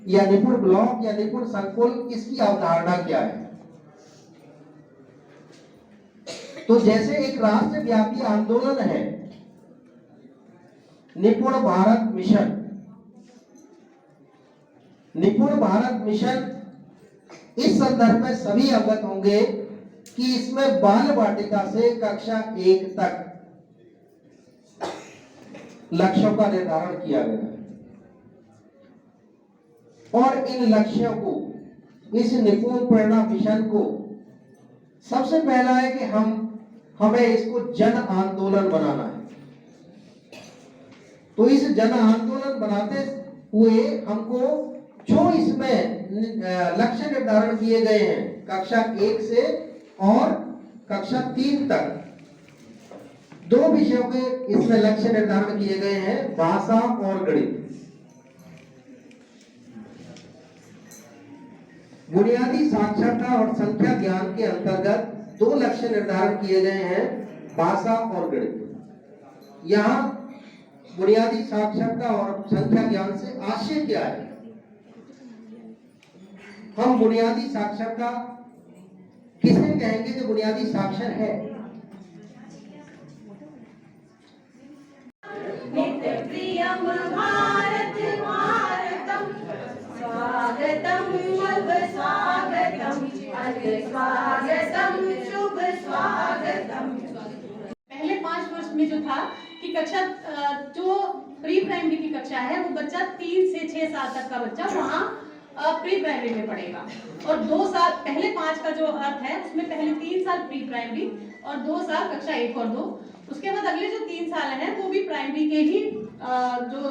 या निपुण ब्लॉक या निपुण संकुल, इसकी अवधारणा क्या है? तो जैसे एक राष्ट्रव्यापी आंदोलन है निपुण भारत मिशन, निपुण भारत मिशन इस संदर्भ में सभी अवगत होंगे कि इसमें बाल वाटिका से कक्षा 1 तक लक्ष्यों का निर्धारण किया गया है और इन लक्ष्यों को, इस निपुण प्रेरणा मिशन को सबसे पहला है कि हमें इसको जन आंदोलन बनाना है। तो इस जन आंदोलन बनाते हुए हमको जो इसमें लक्ष्य निर्धारण किए गए हैं कक्षा 1 से और कक्षा 3 तक, 2 विषयों के इसमें लक्ष्य निर्धारण किए गए हैं, भाषा और गणित। बुनियादी साक्षरता और संख्या ज्ञान के अंतर्गत 2 लक्ष्य निर्धारण किए गए हैं, भाषा और गणित। यहाँ बुनियादी साक्षरता और संख्या ज्ञान से आशय क्या है? हम बुनियादी साक्षरता किसे कहेंगे जो बुनियादी साक्षर है? प्रियम भारत भारतम स्वागतम शुभ स्वागतम स्वागतम शुभ स्वागतम। पहले 5 वर्ष में जो था कि कक्षा जो प्री प्राइमरी की कक्षा है वो बच्चा 3 से 6 साल तक का बच्चा वहाँ प्री प्राइमरी में पढ़ेगा और 2 साल पहले 5 का जो अर्थ है उसमें पहले 3 साल प्री प्राइमरी और 2 साल कक्षा 1 और 2। उसके बाद अगले जो 3 साल हैं वो भी प्राइमरी के ही जो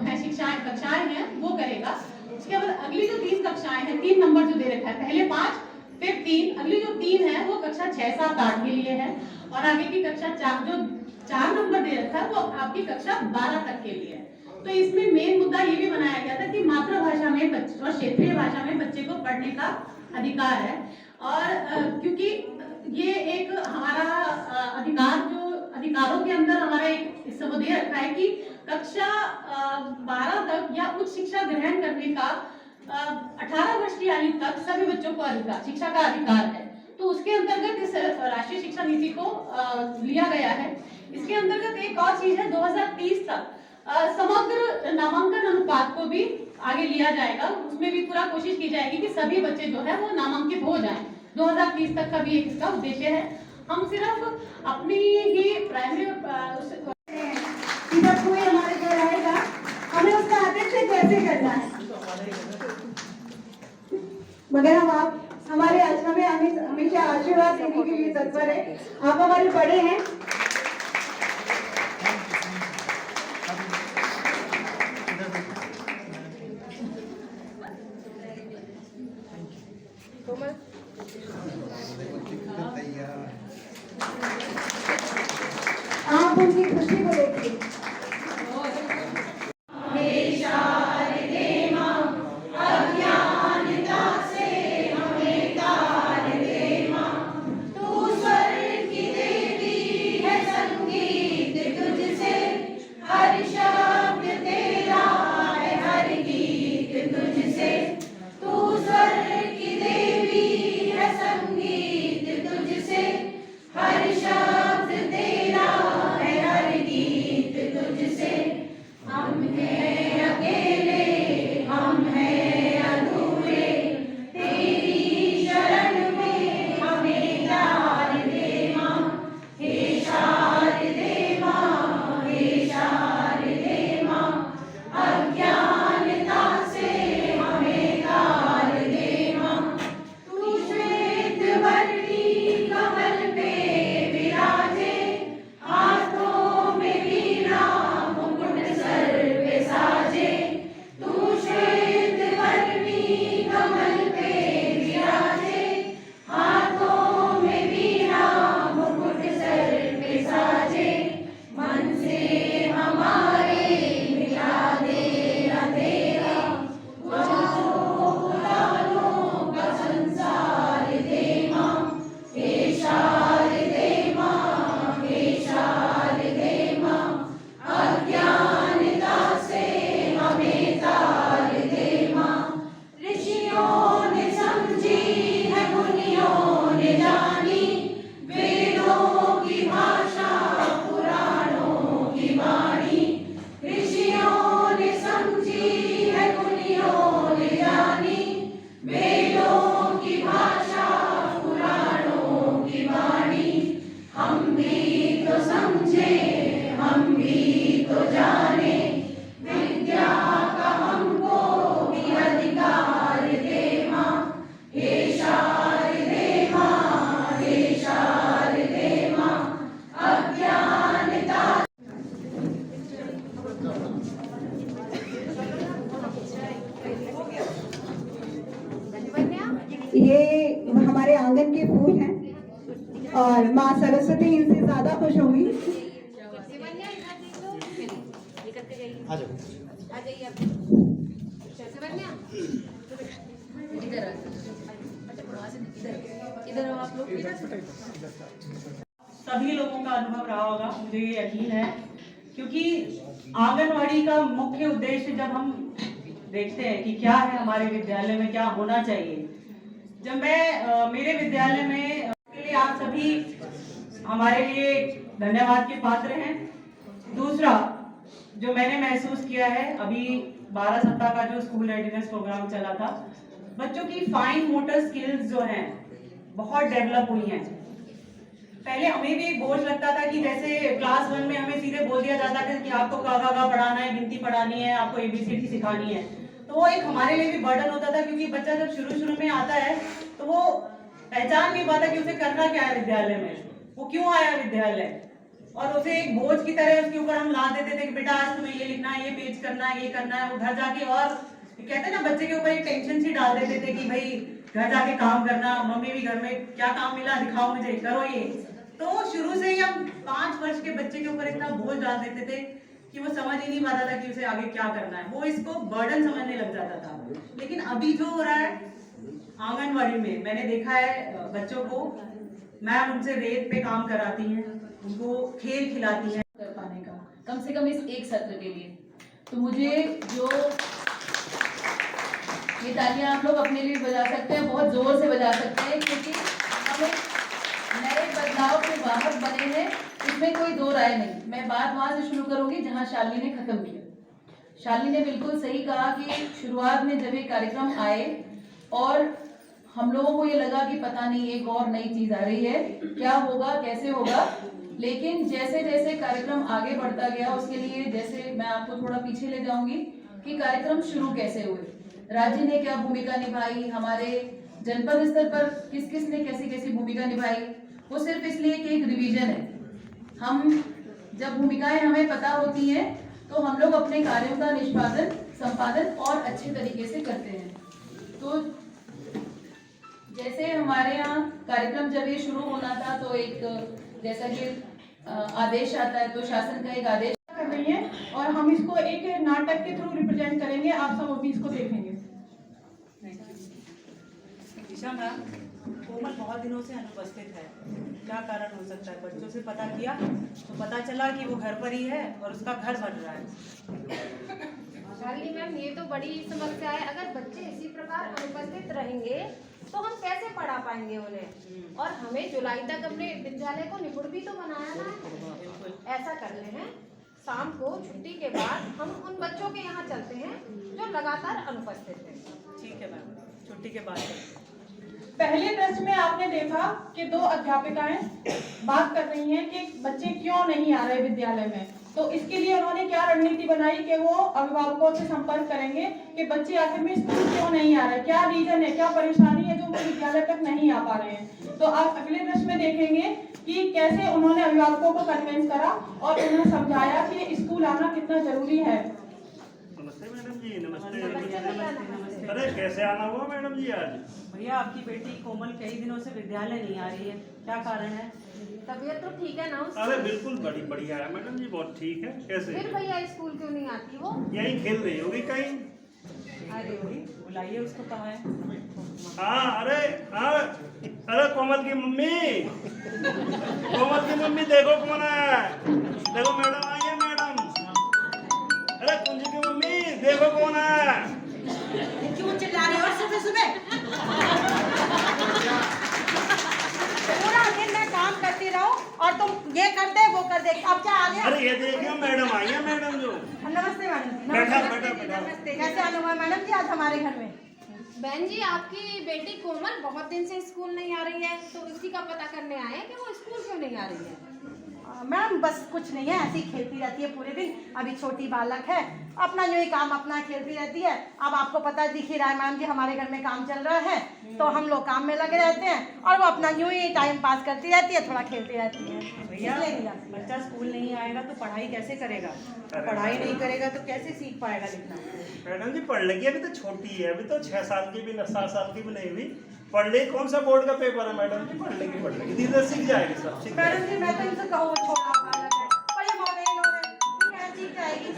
है शिक्षाएं कक्षाएं हैं वो करेगा। उसके बाद अगली जो 3 कक्षाएं हैं, 3 नंबर जो दे रखा है, पहले 5 फिर 3, अगली जो 3 है वो कक्षा 6, 7, 8 के लिए है और आगे की कक्षा 4 जो 4 नंबर दे रखा है वो आपकी कक्षा 12 तक के लिए है। तो इसमें मेन मुद्दा ये भी बनाया गया था कि मातृभाषा में बच्चे और क्षेत्रीय भाषा में बच्चे को पढ़ने का अधिकार है और क्योंकि ये एक हमारा अधिकार जो अधिकारों के अंदर हमारा एक हिस्सा दे रखा है कि कक्षा 12 तक या उच्च शिक्षा ग्रहण करने का 18 वर्ष की आयु तक सभी बच्चों को अधिकार शिक्षा का अधिकार है। तो उसके अंतर्गत इस राष्ट्रीय शिक्षा नीति को लिया गया है। इसके अंतर्गत एक और चीज है, 2030 तक समग्र नामांकन अनुपात को भी आगे लिया जाएगा। उसमें भी पूरा कोशिश की जाएगी कि सभी बच्चे जो है वो नामांकित हो जाएं। 2030 तक का भी एक इसका उद्देश्य है। हम सिर्फ अपनी ही प्राइमरी जब कोई हमारे घर आएगा हमें उसका आतिथ्य कैसे करना है, मगर आप हमारे आश्रम में हमेशा आशीर्वाद देने के लिए तत्पर है। आप हमारे बड़े हैं। आप उनकी खुशी को देखिए। हर शब्द तेरा है, हर गीत ये हमारे आंगन के फूल हैं और माँ सरस्वती इनसे ज्यादा खुश होंगी। इधर आप लोग सभी लोगों का अनुभव रहा होगा, मुझे ये यकीन है, क्योंकि आंगनवाड़ी का मुख्य उद्देश्य जब हम देखते हैं कि क्या है हमारे विद्यालय में, क्या होना चाहिए। जब मैं मेरे विद्यालय में के लिए आप सभी हमारे लिए धन्यवाद के पात्र हैं। दूसरा जो मैंने महसूस किया है, अभी 12 सप्ताह का जो स्कूल रेडीनेस प्रोग्राम चला था, बच्चों की फाइन मोटर स्किल्स जो हैं बहुत डेवलप हुई हैं। पहले हमें भी एक बोझ लगता था कि जैसे क्लास 1 में हमें सीधे बोल दिया जाता था कि आपको का पढ़ाना है, गिनती पढ़ानी है, आपको ABCD सिखानी है। तो वो एक हमारे लिए भी बर्डन होता था, क्योंकि बच्चा जब शुरू में आता है तो वो पहचान नहीं पाता कि उसे करना क्या है विद्यालय में, वो क्यों आया विद्यालय, और उसे एक बोझ की तरह उसके ऊपर हम ला देते थे कि बेटा आज तुम्हें ये लिखना है, ये पेज करना है, ये करना है। वो घर जाके और कहते हैं ना, बच्चे के ऊपर एक टेंशन सी डाल देते थे कि भाई घर जाके काम करना, मम्मी भी घर में क्या काम मिला दिखाओ मुझे, करो ये। तो शुरू से ही हम 5 वर्ष के बच्चे के ऊपर इतना बोझ डाल देते थे कि वो समझ ही नहीं पाता था कि उसे आगे क्या करना है, वो इसको बर्डन समझने लग जाता था। लेकिन अभी जो हो रहा है आंगनवाड़ी में, मैंने देखा है बच्चों को, मैम उनसे रेत पे काम कराती हैं, उनको खेल खिलाती हैं कर पाने का, कम से कम इस एक सत्र के लिए। तो मुझे जो ये तालियां आप लोग अपने लिए बजा सकते हैं, बहुत जोर से बजा सकते हैं, क्योंकि हम नए बदलाव के वाहक बने हैं, इसमें कोई दो राय नहीं। मैं बात वहां से शुरू करूंगी जहां शालिनी ने खत्म किया। शालिनी ने बिल्कुल सही कहा कि शुरुआत में जब ये कार्यक्रम आए और हम लोगों को ये लगा कि पता नहीं एक और नई चीज आ रही है, क्या होगा कैसे होगा, लेकिन जैसे जैसे कार्यक्रम आगे बढ़ता गया, उसके लिए जैसे मैं आपको थोड़ा पीछे ले जाऊंगी कि कार्यक्रम शुरू कैसे हुए, राज्य ने क्या भूमिका निभाई, हमारे जनपद स्तर पर किस किस ने कैसी कैसी भूमिका निभाई। वो सिर्फ इसलिए कि एक रिवीजन है। हम जब भूमिकाएं हमें पता होती हैं तो हम लोग अपने कार्यों का निष्पादन संपादन और अच्छे तरीके से करते हैं। तो जैसे हमारे यहाँ कार्यक्रम जब ये शुरू होना था तो एक जैसा कि आदेश आता है, तो शासन का एक आदेश कर रही है और हम इसको एक नाटक के थ्रू रिप्रेजेंट करेंगे, आप सब अभी इसको देखेंगे। दिशा मैम, कोमल बहुत दिनों से अनुपस्थित है, क्या कारण हो सकता है? बच्चों से पता किया तो पता चला कि वो घर पर ही है और उसका घर बन रहा है। शालिनी मैम, ये तो बड़ी समस्या है। अगर बच्चे इसी प्रकार अनुपस्थित रहेंगे तो हम कैसे पढ़ा पाएंगे उन्हें? और हमें जुलाई तक अपने विद्यालय को निपुण भी तो बनाया ना। ऐसा करते हैं, शाम को छुट्टी के बाद हम उन बच्चों के यहाँ चलते हैं जो लगातार अनुपस्थित हैं। ठीक है मैम, छुट्टी के बाद। पहले दृश्य में आपने देखा कि 2 अध्यापिकाएं बात कर रही हैं कि बच्चे क्यों नहीं आ रहे विद्यालय में। तो इसके लिए उन्होंने क्या रणनीति बनाई कि वो अभिभावकों से संपर्क करेंगे कि बच्चे आखिर में स्कूल क्यों नहीं आ रहे, क्या रीजन है, क्या परेशानी है जो वो विद्यालय तक नहीं आ पा रहे हैं। तो आप अगले दृश्य में देखेंगे कि कैसे उन्होंने अभिभावकों को कन्विंस करा और उन्हें समझाया कि स्कूल आना कितना जरूरी है। नमस्ते मैडम जी। नमस्ते। अरे कैसे आना हुआ मैडम जी आज? भैया, आपकी बेटी कोमल कई दिनों से विद्यालय नहीं आ रही है, क्या कारण है? तबीयत तो ठीक है ना उसकी? अरे बिल्कुल बड़ी बढ़िया है मैडम जी, बहुत ठीक है। कैसे फिर भैया स्कूल क्यों नहीं आती वो? यही खेल रही होगी कहीं। अरे बुलाइए उसको, कहाँ है? हाँ, अरे कोमल की मम्मी, कोमल की मम्मी देखो कौन है। देखो मैडम आई है मैडम। अरे कुंजी की मम्मी देखो कौन है। क्यों चिल्ला रही हो सुबह सुबह? पूरा दिन मैं काम करती रहूं और तुम ये कर दे वो कर दे, अब क्या आ गया? अरे ये देखिए मैडम आई है मैडम जो। नमस्ते मैडम। बैठा। नमस्ते। कैसे आना हुआ मैडम जी आज हमारे घर में? बहन जी, आपकी बेटी कोमल बहुत दिन से स्कूल नहीं आ रही है, तो इसी का पता करने आए हैं कि वो स्कूल क्यों नहीं आ रही है। मैम बस कुछ नहीं है, ऐसी खेलती रहती है पूरे दिन। अभी छोटी बालक है, अपना यूँ ही काम अपना खेलती रहती है। अब आपको पता दिख ही रहा है मैम जी, हमारे घर में काम चल रहा है तो हम लोग काम में लगे रहते हैं और वो अपना यूँ ही टाइम पास करती रहती है, थोड़ा खेलती रहती है। भैया, बच्चा स्कूल नहीं आएगा तो पढ़ाई कैसे करेगा? पढ़ाई नहीं करेगा तो कैसे सीख पाएगा लिखना? मैडम जी पढ़ लेगी, अभी तो छोटी है, अभी तो 6 साल की भी 7 साल की भी नहीं हुई। पढ़ ले, कौन सा बोर्ड का पेपर है मैडम जी, पढ़ लेगी धीरे धीरे सीख जाएगी सब, सीख मैडम जाएगी। जी मैं तो इनसे कहूँ छोटा बालक है, पर ये मोबाइल हो रहे हैं, क्या सीख जाएगी?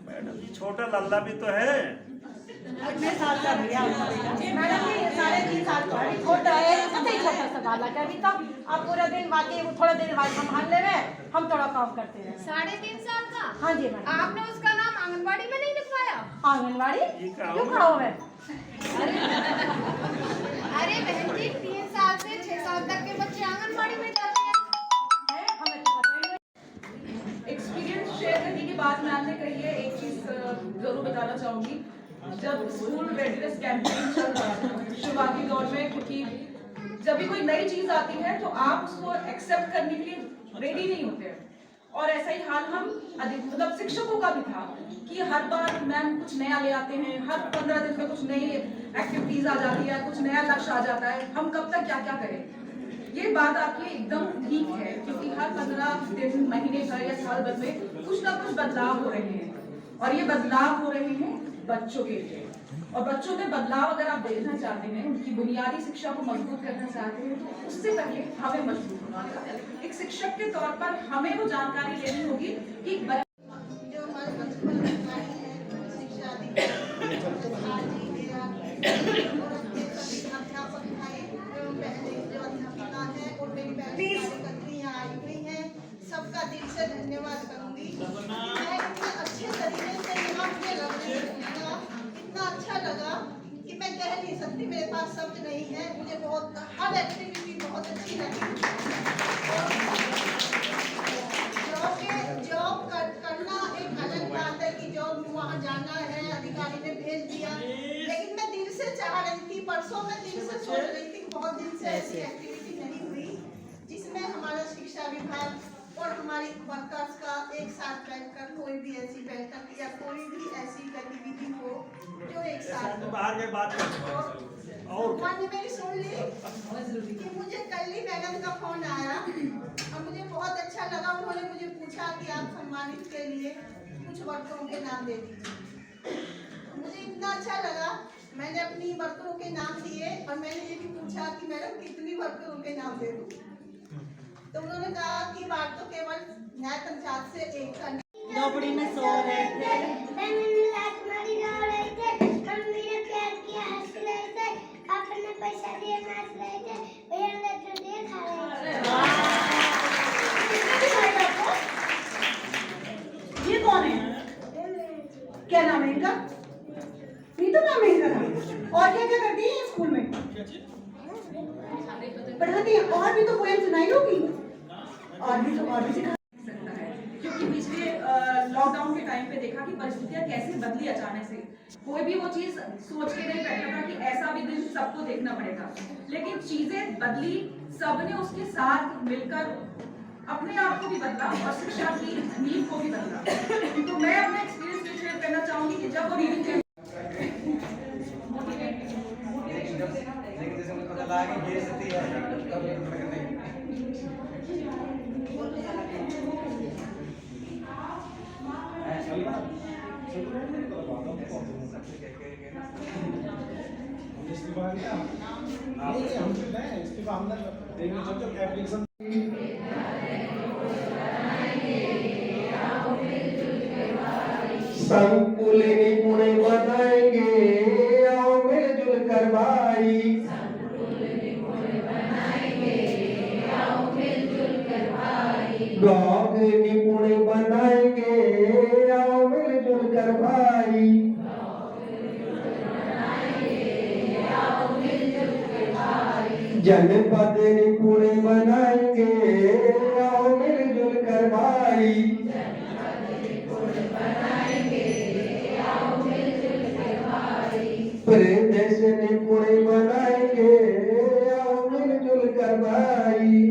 मैडम जी छोटा लल्ला भी तो है। कितने साल का भैया आपका बेटा? मैडम जी 3.5 साल का है, छोटा है, सबसे ही छोटा सा बालक है अभी तक। आप पूरा दिन बाकी वो थोड़ा देर बाद संभाल ले रहे, हम थोड़ा काम करते रहे। 3.5 साल का? हाँ जी मैडम। आपने उसका नाम आंगनबाड़ी में नहीं लिखवाया? आंगनबाड़ी क्यों खड़ा हुआ है? अरे बहन जी 3 साल से 6 साल तक के बच्चे आंगनबाड़ी में जाते हैं। हमें तो पता ही नहीं। एक्सपीरियंस शेयर करने के बाद मैम ने कही है, एक चीज जरूर बताना चाहूंगी। जब स्कूल रेडीनेस कैंपेन चल रहा था शुरुआती दौर में, क्योंकि जब भी कोई नई चीज आती है तो आप उसको एक्सेप्ट करने के लिए रेडी नहीं होते हैं। और ऐसा ही हाल हम मतलब शिक्षकों का भी था कि हर बार मैम कुछ नया ले आते हैं, हर 15 दिन में कुछ नई एक्टिविटीज आ जाती है, कुछ नया लक्ष्य आ जाता है, हम कब तक क्या क्या करें। ये बात आपकी एकदम ठीक है, क्योंकि हर 15 दिन, महीने भर या साल भर में कुछ ना कुछ बदलाव हो रहे हैं, और ये बदलाव हो रहे हैं बच्चों के लिए। और बच्चों में बदलाव अगर आप देखना चाहते हैं, उनकी बुनियादी शिक्षा को मजबूत करना चाहते हैं, तो उससे पहले हमें मजबूत होना होगा। एक शिक्षक के तौर पर हमें वो जानकारी लेनी होगी कि जो हमारे बचपन में हमारी शिक्षा अध्यापक भाई पहले जो अध्यापिका है और मेरी कार्यकर्त्री यहाँ आई हुई है, सबका दिल से धन्यवाद करूंगी। मैं इतने अच्छे तरीके से यहाँ मुझे इतना अच्छा लगा कि मैं कह नहीं सकती, मेरे पास शब्द नहीं है। मुझे बहुत हर एक्टिविटी बहुत अच्छी लगी। जॉब करना एक अलग बात है कि जॉब में वहाँ जाना है, अधिकारी ने भेज दिया, लेकिन मैं दिल से चाह रही थी, परसों मैं दिल से सोच रही थी, बहुत दिन से ऐसी एक्टिविटी नहीं हुई जिसमें हमारा शिक्षा विभाग और हमारी वर्कर्स का एक साथ बैठकर कोई भी ऐसी बैठक या कोई भी ऐसी गतिविधि हो जो एक साथ बाहर के बात और मेरी सुन ली कि मुझे कल ही मैडम का फोन आया और मुझे बहुत अच्छा लगा। उन्होंने मुझे पूछा कि आप सम्मानित के लिए कुछ वर्करों के नाम दे दीजिए। मुझे इतना अच्छा लगा, मैंने अपनी वर्करों के नाम दिए और मैंने ये भी पूछा कि मैडम कितनी वर्करों के नाम दे दूँ, तो उन्होंने कहा कि बात तो केवल न्याय पंचायत से एक का। झोपड़ी में सो रहे थे, पैसा दिए नाच रहे थे, भैया ने तो दिए खा रहे थे। ये कौन है? क्या नाम है इनका? नीतू नाम है इनका। और क्या क्या करती है स्कूल में? पढ़ाती है। और भी तो पोएम सुनाई होगी, और भी सिखा सकता है, क्योंकि पिछले लॉकडाउन के टाइम पे देखा कि परिस्थितियां कैसे बदली अचानक से। कोई भी वो चीज सोच के नहीं बैठा था कि ऐसा भी दिन सबको देखना पड़ेगा, लेकिन चीजें बदली, सबने उसके साथ मिलकर अपने आप को भी बदला और शिक्षा की नींव को भी बदला। तो मैं अपना एक्सपीरियंस शेयर करना चाहूंगी कि जब वो रीडिंग संकुल निपुण बनाएंगे, आओ मिलजुल कर भाई। ब्लॉग निपुण बनाएंगे, आओ मिलजुल कर भाई। जनपद निपुण बनाएंगे, आओ मिलजुल कर भाई। प्रदेश निपुण बनाएंगे, आओ मिलजुल कर भाई।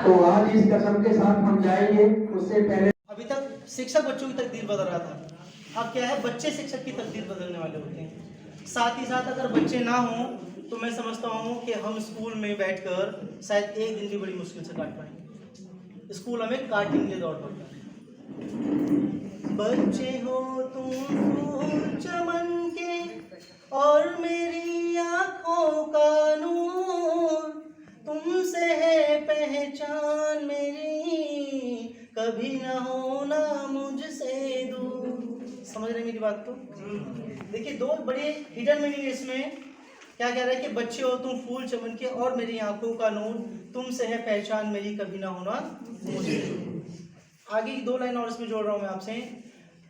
तो आज इस कसम के साथ हम जाएंगे, उससे पहले अभी तक शिक्षक बच्चों की तकदीर बदल रहा था, अब क्या है बच्चे शिक्षक की तकदीर बदलने वाले होते हैं। साथ ही साथ अगर बच्चे ना हों तो मैं समझता हूँ कि हम स्कूल में बैठकर शायद एक दिन भी बड़ी मुश्किल से काट पाएंगे। स्कूल हमें काटने के लिए दौड़ पड़ता है। बच्चे हो तुम फूल चमन के और मेरी आँखों का नूर, तुमसे है पहचान मेरी, कभी न होना मुझसे दूर। समझ रहे मेरी बात को? देखिए दो बड़े हिडन मीनिंग इसमें। क्या कह रहा है कि बच्चे हो तुम फूल चमन के और मेरी आंखों का नूर, तुमसे है पहचान मेरी, कभी ना होना मुझसे दूर। आगे की 2 लाइन और इसमें जोड़ रहा हूं मैं आपसे।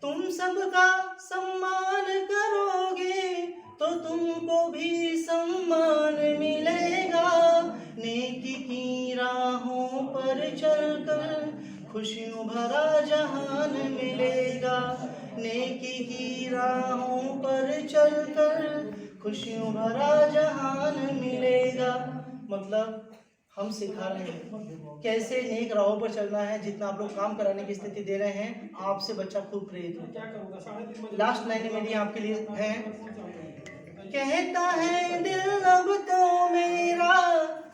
तुम सबका सम्मान करोगे तो तुमको भी सम्मान मिलेगा, नेकी की राहों पर चलकर खुशियों भरा जहान मिलेगा, नेकी की राहों पर चलकर खुशियों भरा जहान मिलेगा। मतलब हम सिखा रहे हैं कैसे नेक राहों पर चलना है। जितना आप लोग काम कराने की स्थिति दे रहे हैं, आपसे बच्चा खूब प्रेरित होगा। लास्ट लाइन मेरी आपके लिए है। कहता है दिल अब तो मेरा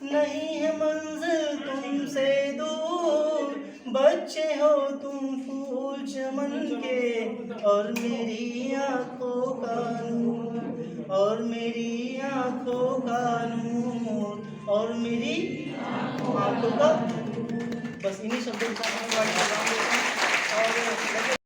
नहीं है मंजिल तुमसे दूर, बच्चे हो तुम फूल चमन के और मेरी आंखों का नूर, और मेरी आंखों का नूर, और मेरी आंखों का। बस इन्हीं शब्दों के साथ